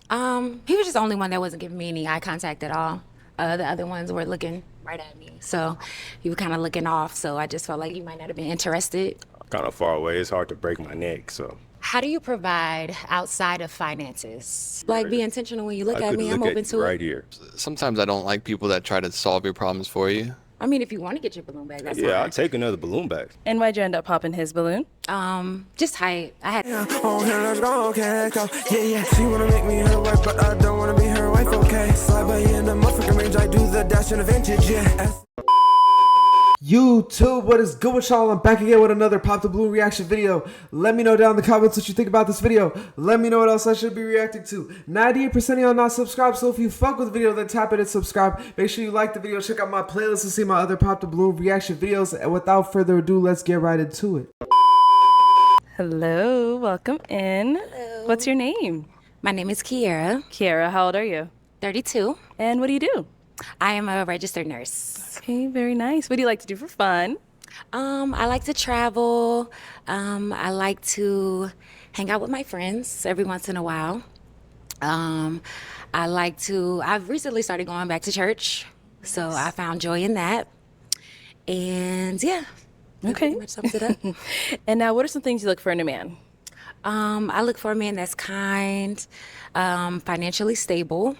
He was just the only one that wasn't giving me any eye contact at all. The other ones were looking right at me. So he was kind of looking off. So I just felt like you might not have been interested. Kind of far away. It's hard to break my neck, so How do you provide outside of finances? Like, be intentional when you look I at could me. I'm look open at you to right it. here. Sometimes I don't like people that try to solve your problems for you. I mean, if you want to get your balloon back, that's Yeah, I'll fine. take another balloon back. And why'd you end up popping his balloon? Just height. I had. Oh, here, let's go, okay, go. Yeah, yeah. She wanna make me her wife, but I don't wanna be her wife, okay. Slide by in the motherfucking range, I do the dash in the vintage, yeah. YouTube, what is good with y'all? I'm back again with another Pop the Balloon reaction video. Let me know down in the comments what you think about this video. Let me know what else I should be reacting to. 98% of y'all not subscribed, so if you fuck with the video, then tap it and subscribe. Make sure you like the video, check out my playlist to see my other Pop the Balloon reaction videos. And without further ado, let's get right into it. Hello, welcome in. Hello. What's your name? My name is Kiera, Kiara, how old are you? 32. And what do you do? I am a registered nurse. Okay, very nice. What do you like to do for fun? I like to travel. I like to hang out with my friends every once in a while. I've recently started going back to church, so I found joy in that. And yeah, that Okay. pretty much sums it up. And now, what are some things you look for in a man? I look for a man that's kind, financially stable,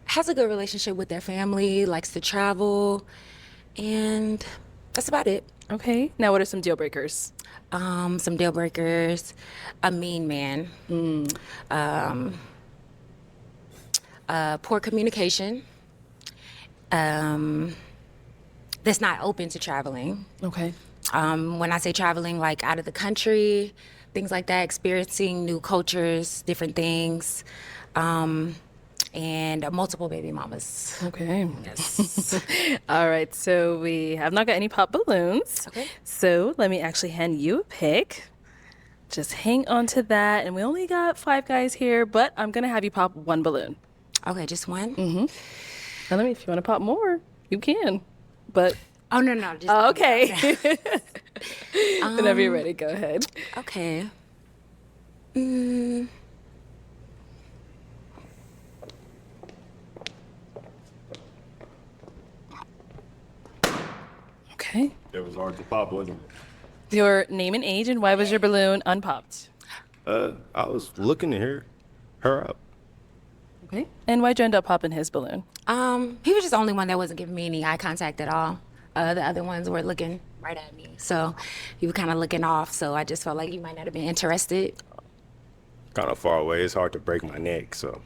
has a good relationship with their family, likes to travel, and that's about it. Okay. Now, what are some deal breakers? Some deal breakers, a mean man, poor communication, that's not open to traveling. Okay. When I say traveling, like out of the country, things like that, experiencing new cultures, different things, and multiple baby mamas. Okay. Yes. All right. So we have not got any pop balloons. Okay. So let me actually hand you a pick. Just hang on to that. And we only got 5 guys here, but I'm going to have you pop 1 balloon. Okay, just one? Now, let me, if you want to pop more, you can. But, Oh, no, just oh, okay. Whenever you're ready, go ahead. Okay. Okay. It was hard to pop, wasn't Your name and age, and why was your balloon unpopped? it? I was looking to hear her up. Okay. And why'd you end up popping his balloon? He was just the only one that wasn't giving me any eye contact at all. The other ones were looking right at me. So he was kind of looking off. So I just felt like you might not have been interested. Kind of far away. It's hard to break my neck, so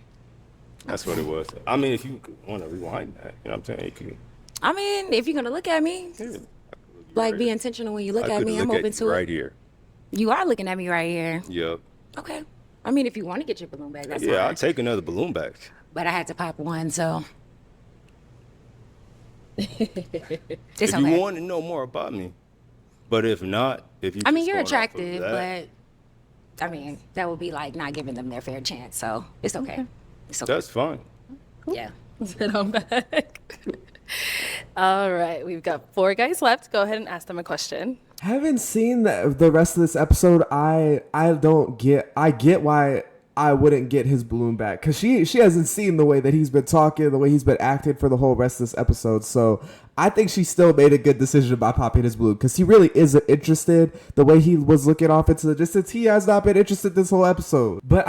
that's what it was. I mean, if you want to rewind that, you know what I'm saying? You could, I mean, if you're going to look at me, like be intentional when you look I at could me. look I'm open at to you it. right here. You are looking at me right here. Yep. Okay. I mean, if you want to get your balloon back, that's Yeah, fine. I'll take another balloon back. But I had to pop one, so it's If okay. you want to know more about me, but if not, if you I mean, just you're going off of attractive, that, but I mean, that would be like not giving them their fair chance. So it's okay. It's okay. that's fine. Yeah. Sit on back. All right. We've got 4 guys left. Go ahead and ask them a question. Haven't seen the rest of this episode. I get why I wouldn't get his balloon back, because she hasn't seen the way that he's been talking, the way he's been acting for the whole rest of this episode. So I think she still made a good decision by popping his balloon, because he really isn't interested. The way he was looking off into the distance, he has not been interested this whole episode. But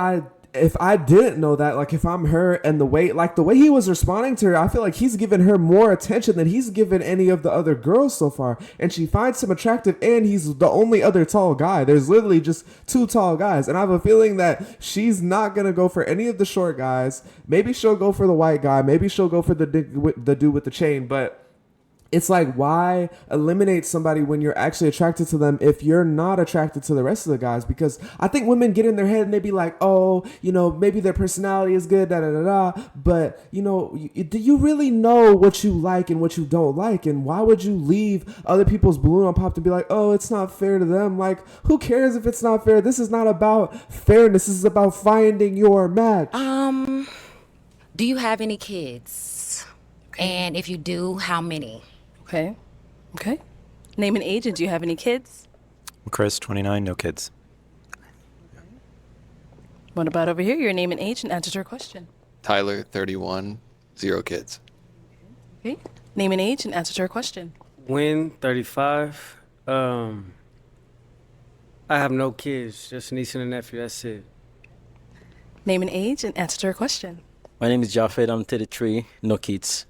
if I didn't know that, like if I'm her, and the way he was responding to her, I feel like he's given her more attention than he's given any of the other girls so far. And she finds him attractive, and he's the only other tall guy. There's literally just 2 tall guys. And I have a feeling that she's not going to go for any of the short guys. Maybe she'll go for the white guy. Maybe she'll go for the dude with the chain. But it's like, why eliminate somebody when you're actually attracted to them if you're not attracted to the rest of the guys? Because I think women get in their head and they be like, oh, you know, maybe their personality is good, da da da da. But, you know, do you really know what you like and what you don't like? And why would you leave other people's balloon unpopped and be like, oh, it's not fair to them? Like, who cares if it's not fair? This is not about fairness. This is about finding your match. Do you have any kids? And if you do, how many? Okay. Okay. Name and age, and do you have any kids? Chris, 29, no kids. What about over here? Your name and age and answer to her question. Tyler, 31, 0 kids. Okay. Name and age and answer to her question. Win, 35. I have no kids, just a niece and a nephew. That's it. Name and age and answer to her question. My name is Jafed. I'm 33. No kids.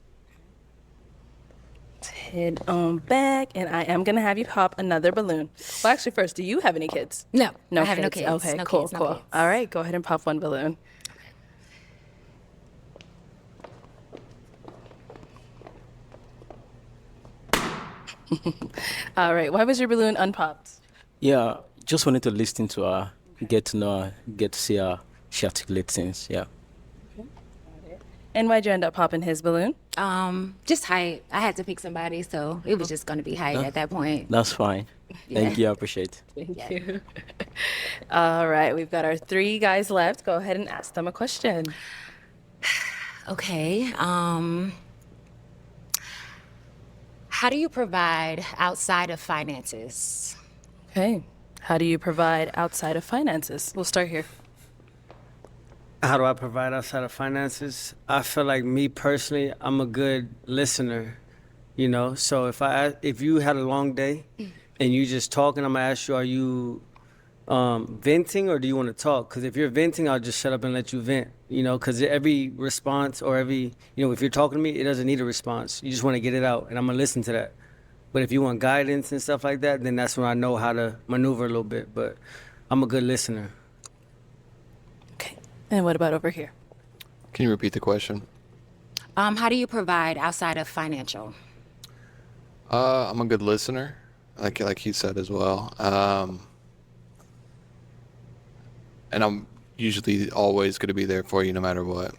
Head on back, and I am gonna have you pop another balloon. Well, actually, first, do you have any kids? No, No I have no kids. Okay, No cool, kids, no cool. kids. All right, go ahead and pop one balloon. All right, why was your balloon unpopped? Yeah, just wanted to listen to her, get to know her, get to see how she articulates things. Yeah. And why'd you end up popping his balloon? Just height. I had to pick somebody, so it was just going to be height at that point. That's fine. Thank you. I appreciate it. Thank you. All right, we've got our 3 guys left. Go ahead and ask them a question. Okay. How do you provide outside of finances? Okay. How do you provide outside of finances? We'll start here. How do I provide outside of finances? I feel like me personally, I'm a good listener, you know. So if you had a long day and you just talking, I'm gonna ask you, are you venting or do you want to talk? Because if you're venting, I'll just shut up and let you vent, you know. Because every response or every, you know, if you're talking to me, it doesn't need a response. You just want to get it out, and I'm gonna listen to that. But if you want guidance and stuff like that, then that's when I know how to maneuver a little bit. But I'm a good listener. Okay. And what about over here? Can you repeat the question? How do you provide outside of financial? I'm a good listener, like he said as well. And I'm usually always going to be there for you no matter what.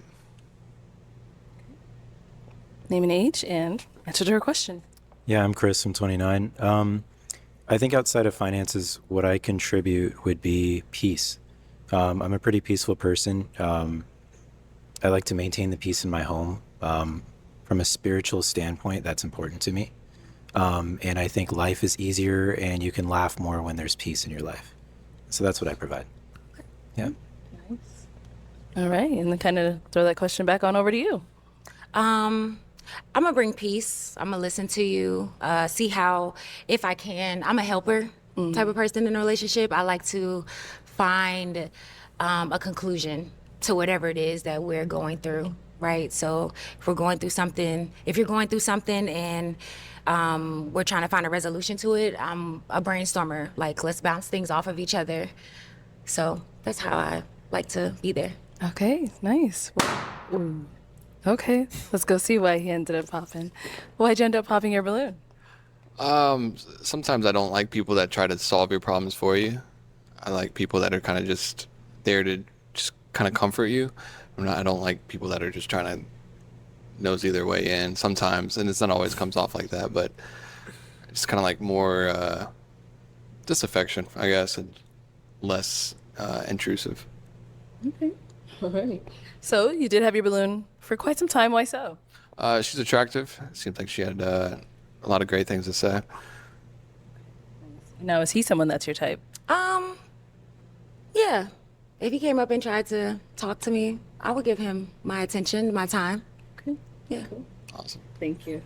Name and age and answer to her question. Yeah, I'm Chris. I'm 29. I think outside of finances, what I contribute would be peace. I'm a pretty peaceful person. I like to maintain the peace in my home. From a spiritual standpoint, that's important to me. And I think life is easier and you can laugh more when there's peace in your life. So that's what I provide. Yeah. All right, and then kind of throw that question back on over to you. I'm gonna bring peace. I'm gonna listen to you, see how, if I can, I'm a helper type of person in a relationship. I like to find a conclusion to whatever it is that we're going through, right? So if we're going through something, if you're going through something and we're trying to find a resolution to it, I'm a brainstormer. Like, let's bounce things off of each other. So that's how I like to be there. Okay, nice. Okay, let's go see why he ended up popping. Why'd you end up popping your balloon? Sometimes I don't like people that try to solve your problems for you. I like people that are kind of just there to just kind of comfort you. I don't like people that are just trying to nosy their way in sometimes, and it's not always comes off like that, but it's kind of like more disaffection, I guess, and less intrusive. Okay, all right. So you did have your balloon for quite some time. Why so? She's attractive. Seems like she had a lot of great things to say. Now, is he someone that's your type? Yeah. If he came up and tried to talk to me, I would give him my attention, my time. Okay. Yeah. Awesome. Thank you.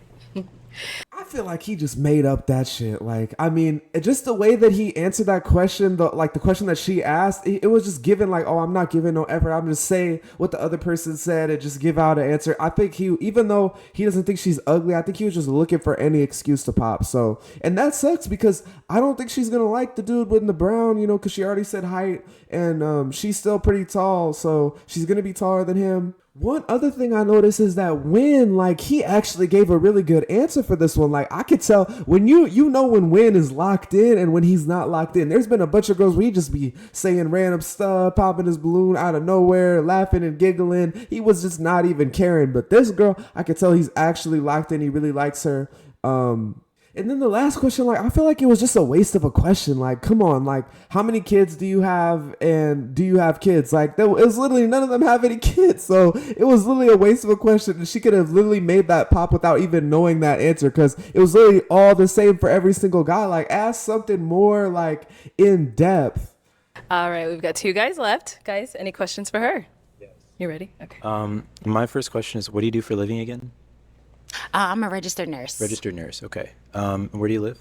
I feel like he just made up that shit. Like, I mean, just the way that he answered that question, the question that she asked, it was just given like, oh, I'm not giving no effort. I'm just saying what the other person said and just give out an answer. I think he, even though he doesn't think she's ugly, I think he was just looking for any excuse to pop. So, and that sucks because I don't think she's going to like the dude with the brown, you know, because she already said height and she's still pretty tall. So she's going to be taller than him. One other thing I noticed is that Win, like, he actually gave a really good answer for this one. Like, I could tell when you know when Win is locked in and when he's not locked in. There's been a bunch of girls where he just be saying random stuff, popping his balloon out of nowhere, laughing and giggling. He was just not even caring. But this girl, I could tell he's actually locked in. He really likes her. And then the last question, like, I feel like it was just a waste of a question. Like, come on, like, how many kids do you have and do you have kids? Like, it was literally none of them have any kids. So it was literally a waste of a question. And she could have literally made that pop without even knowing that answer because it was literally all the same for every single guy. Like, ask something more, like, in depth. All right, we've got 2 guys left. Guys, any questions for her? Yes. You ready? Okay. My first question is, what do you do for a living again? I'm a registered nurse. Registered nurse. Okay. Where do you live?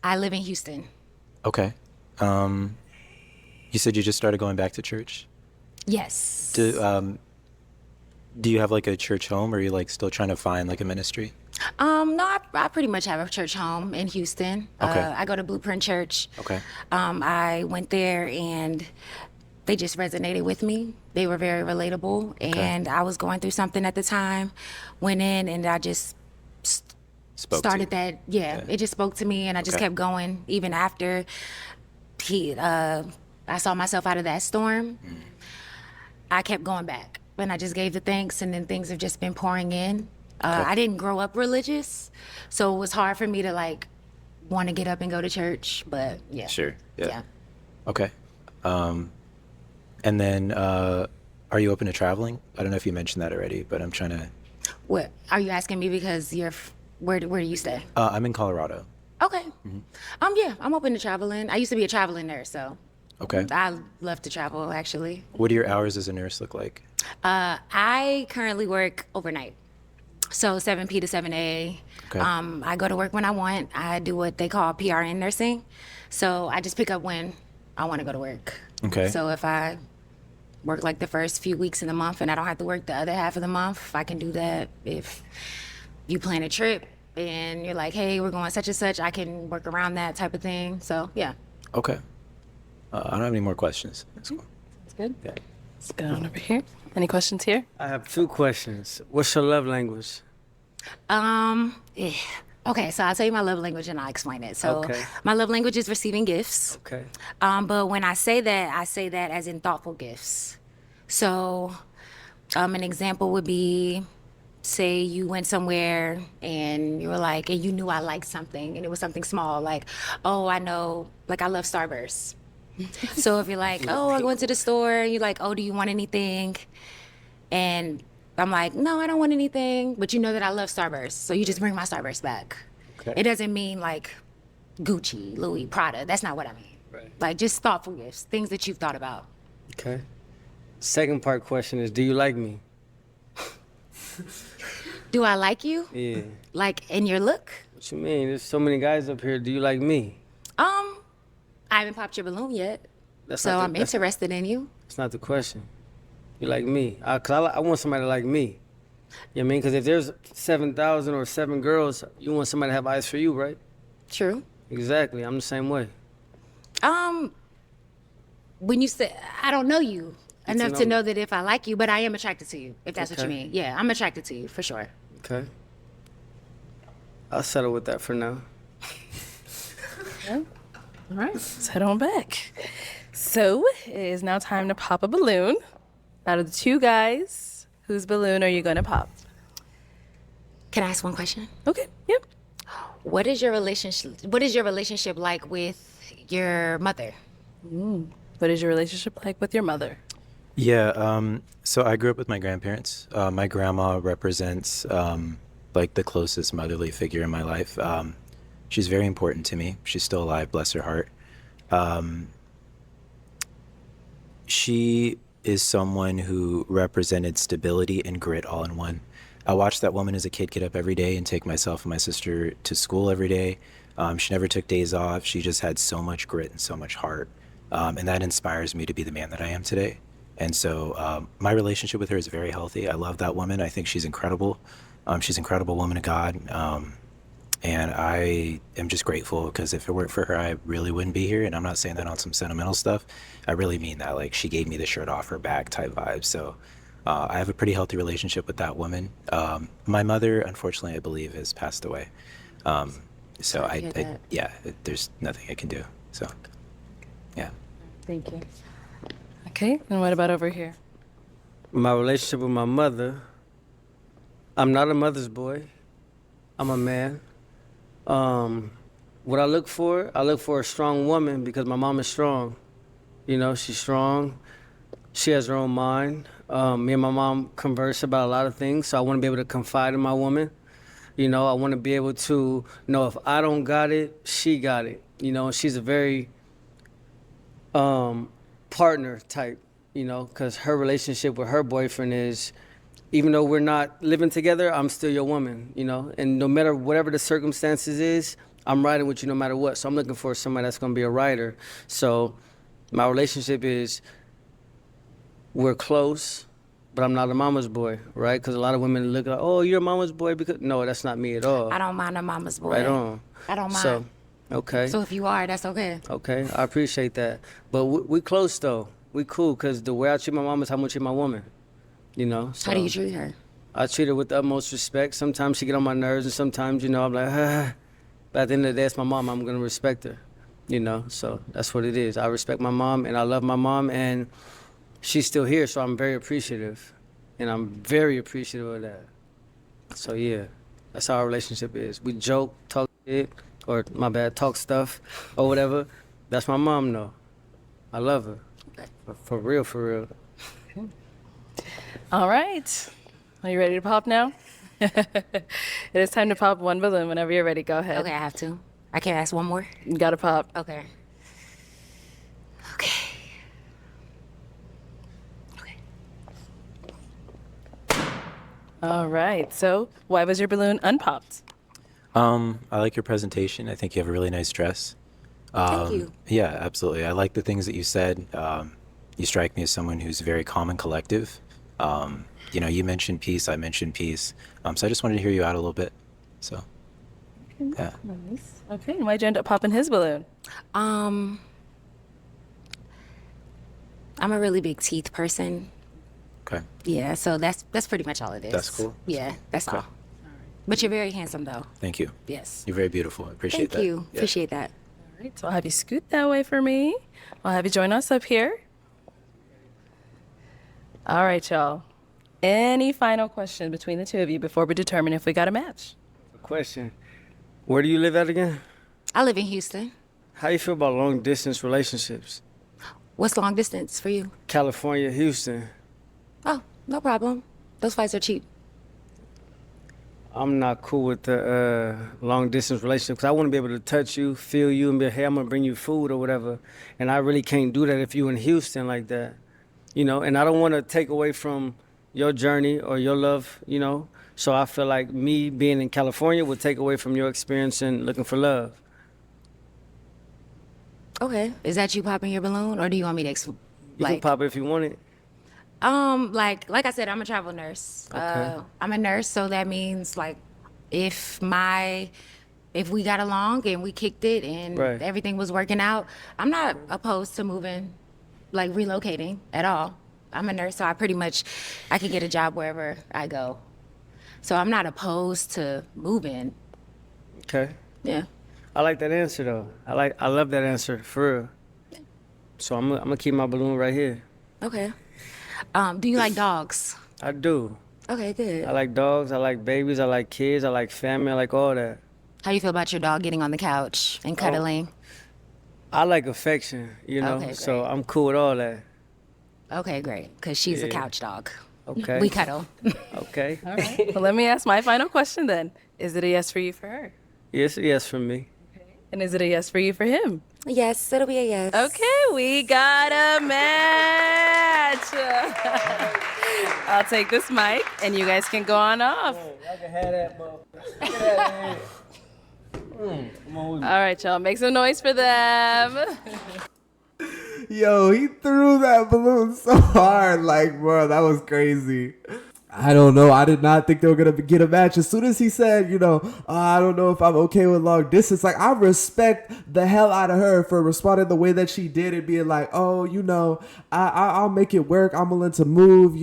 I live in Houston. Okay. You said you just started going back to church. Yes. Do you have like a church home, or are you like still trying to find like a ministry? No, I pretty much have a church home in Houston. Okay. I go to Blueprint Church. Okay. I went there and they just resonated with me. They were very relatable, and I was going through something at the time. Went in and I just Spoke to started you. that. Yeah, it just spoke to me, and I just Okay. kept going even after I saw myself out of that storm. I kept going back, and I just gave the thanks, and then things have just been pouring in. I didn't grow up religious, so it was hard for me to like want to get up and go to church. But yeah, Sure. Yeah. yeah. Okay. And then, are you open to traveling? I don't know if you mentioned that already, but I'm trying to. What are you asking me? Because where do you stay? I'm in Colorado. Okay. Yeah, I'm open to traveling. I used to be a traveling nurse, so Okay. I love to travel actually. What do your hours as a nurse look like? I currently work overnight. So 7 p to 7 a. Okay. I go to work when I want. I do what they call PRN nursing. So I just pick up when I want to go to work. Okay. So if I work like the first few weeks in the month and I don't have to work the other half of the month, I can do that. If you plan a trip and you're like, hey, we're going such and such, I can work around that type of thing. So yeah. Okay. I don't have any more questions. That's cool. That's good. Yeah. Let's go on over here. Any questions here? I have 2 questions. What's your love language? Okay, so I'll tell you my love language and I'll explain it. So Okay. my love language is receiving gifts. Okay. But when I say that as in thoughtful gifts. So an example would be, say you went somewhere and you were like, and you knew I liked something and it was something small, like, oh, I know, like I love Starburst. So if you're like, oh, I went to the store, and you're like, oh, do you want anything? And I'm like, no, I don't want anything, but you know that I love Starburst, so you just bring my Starburst back. Okay. It doesn't mean like Gucci, Louis, Prada. That's not what I mean. Right. Like just thoughtful gifts, things that you've thought about. Okay. Second part question is, do you like me? Do I like you? Yeah. Like in your look? What you mean? There's so many guys up here. Do you like me? I haven't popped your balloon yet, That's so not the- I'm that's- interested in you. That's not the question. You like me? Cause I want somebody to like me. You know what I mean? Cause if there's 7,000 or 7 girls, you want somebody to have eyes for you, right? True. Exactly. I'm the same way. When you say I don't know you enough to know know that if I like you, but I am attracted to you, if that's what you Okay. mean. Yeah, I'm attracted to you for sure. Okay. I'll settle with that for now. All right, let's head on back. So it is now time to pop a balloon. Out of the 2 guys, whose balloon are you going to pop? Can I ask one question? Okay, yep. What is your relationship like with your mother? What is your relationship like with your mother? Yeah. So I grew up with my grandparents. My grandma represents like the closest motherly figure in my life. She's very important to me. She's still alive, bless her heart. She is someone who represented stability and grit all in one. I watched that woman as a kid get up every day and take myself and my sister to school every day. She never took days off. She just had so much grit and so much heart. And that inspires me to be the man that I am today. And so my relationship with her is very healthy. I love that woman. I think she's incredible. She's an incredible woman of God. And I am just grateful because if it weren't for her, I really wouldn't be here. And I'm not saying that on some sentimental stuff. I really mean that. Like, she gave me the shirt off her back type vibe. So I have a pretty healthy relationship with that woman. My mother, unfortunately, I believe, has passed away. So to hear that. yeah, there's nothing I can do. So, yeah. Thank you. Okay, and what about over here? My relationship with my mother, I'm not a mother's boy. I'm a man. What I look for a strong woman because my mom is strong. You know, she's strong. She has her own mind. Me and my mom converse about a lot of things, so I want to be able to confide in my woman. You know, I want to be able to know if I don't got it, she got it. You know, she's a very partner type, you know, because her relationship with her boyfriend is, even though we're not living together, I'm still your woman, you know, and no matter whatever the circumstances is, I'm riding with you no matter what. So I'm looking for somebody that's going to be a rider. So my relationship is, we're close, but I'm not a mama's boy, right? Because a lot of women look like, oh, you're a mama's boy. Because no, that's not me at all. I don't mind a mama's boy. Right on. I don't mind. So, okay. So if you are, that's okay. Okay, I appreciate that. But we close though. We cool because the way I treat my mom is how much treat my woman. You know. So How do you treat her? I treat her with the utmost respect. Sometimes she get on my nerves, and sometimes, you know, I'm like, ah. But at the end of the day, it's my mom. I'm gonna respect her. You know. So that's what it is. I respect my mom, and I love my mom, and she's still here. So I'm very appreciative, and I'm very appreciative of that. So yeah, that's how our relationship is. We joke, talk shit, or my bad, talk stuff, or whatever. That's my mom, though. I love her. For real, for real. All right. Are you ready to pop now? It is time to pop one balloon. Whenever you're ready, go ahead. Okay, I have to. I can't ask one more. You gotta pop. Okay. Okay. All right. So, why was your balloon unpopped? I like your presentation. I think you have a really nice dress. Thank you. Yeah, absolutely. I like the things that you said. You strike me as someone who's very calm and collective. You know, you mentioned peace. I mentioned peace. So I just wanted to hear you out a little bit. So, yeah. Nice. Okay. And why'd you end up popping his balloon? I'm a really big teeth person. Okay. Yeah, so that's pretty much all it is. That's cool. Yeah, that's Okay. all. But you're very handsome, though. Thank you. Yes. You're very beautiful. I appreciate Thank that. you. Yeah. Appreciate that. All right. So, I'll have you scoot that way for me. I'll have you join us up here. All right, y'all. Any final questions between the two of you before we determine if we got a match? Question. Where do you live at again? I live in Houston. How you feel about long distance relationships? What's long distance for you? California, Houston. Oh, no problem. Those flights are cheap. I'm not cool with the long distance relationship because I want to be able to touch you, feel you, and be, hey, I'm going to bring you food or whatever. And I really can't do that if you in Houston like that. You know, and I don't want to take away from your journey or your love, you know. So I feel like me being in California would take away from your experience in looking for love. Okay. Is that you popping your balloon, or do you want me to You can pop it if you want it. like I said, I'm a travel nurse. Okay. I'm a nurse, so that means like if we got along and we kicked it and Right. everything was working out, I'm not opposed to moving, like relocating at all. I'm a nurse, so I can get a job wherever I go. So I'm not opposed to moving. Okay. Yeah. I like that answer though. I love that answer for real. So I'm gonna keep my balloon right here. Okay. Do you like dogs? I do. Okay, good. I like dogs. I like babies. I like kids. I like family. I like all that. How you feel about your dog getting on the couch and cuddling? I like affection, you know. Okay, so great. I'm cool with all that. Okay, great. Because she's a Yeah. couch dog. Okay. We cuddle. Okay. All right. Well, let me ask my final question then. Is it a yes for you for her? Yes for me. And is it a yes for you for him? Yes, it'll be a yes. Okay, we got a match. I'll take this mic and you guys can go on off. I can have that, bro. All right, y'all, make some noise for them. Yo, he threw that balloon so hard. Like, bro, that was crazy. I don't know. I did not think they were going to get a match. As soon as he said, I don't know if I'm okay with long distance. Like, I respect the hell out of her for responding the way that she did and being like, oh, I'll make it work. I'm willing to move,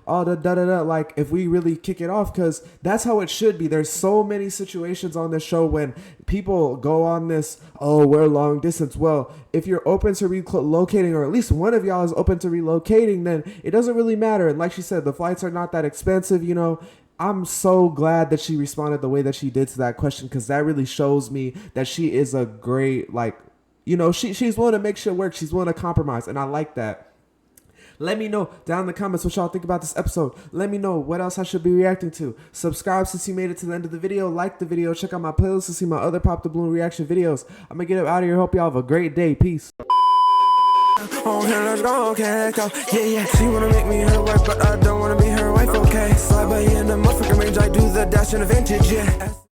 all the da-da-da. Like, if we really kick it off, because that's how it should be. There's so many situations on the show when people go on this, oh, we're long distance. Well, if you're open to relocating, or at least one of y'all is open to relocating, then it doesn't really matter. And like she said, the flights are not that expensive. I'm so glad that she responded the way that she did to that question, because that really shows me that she is a great, she's willing to make shit work. She's willing to compromise, and I like that. Let me know down in the comments what y'all think about this episode. Let me know what else I should be reacting to. Subscribe since you made it to the end of the video. Like the video. Check out my playlist to see my other Pop the Balloon reaction videos. I'm going to get up out of here. Hope y'all have a great day. Peace. Okay, let's go, okay, go. Yeah, yeah. She wanna make me her wife, but I don't wanna be her wife, okay. Slide by in the motherfucking range, I do the dash in a vintage, yeah.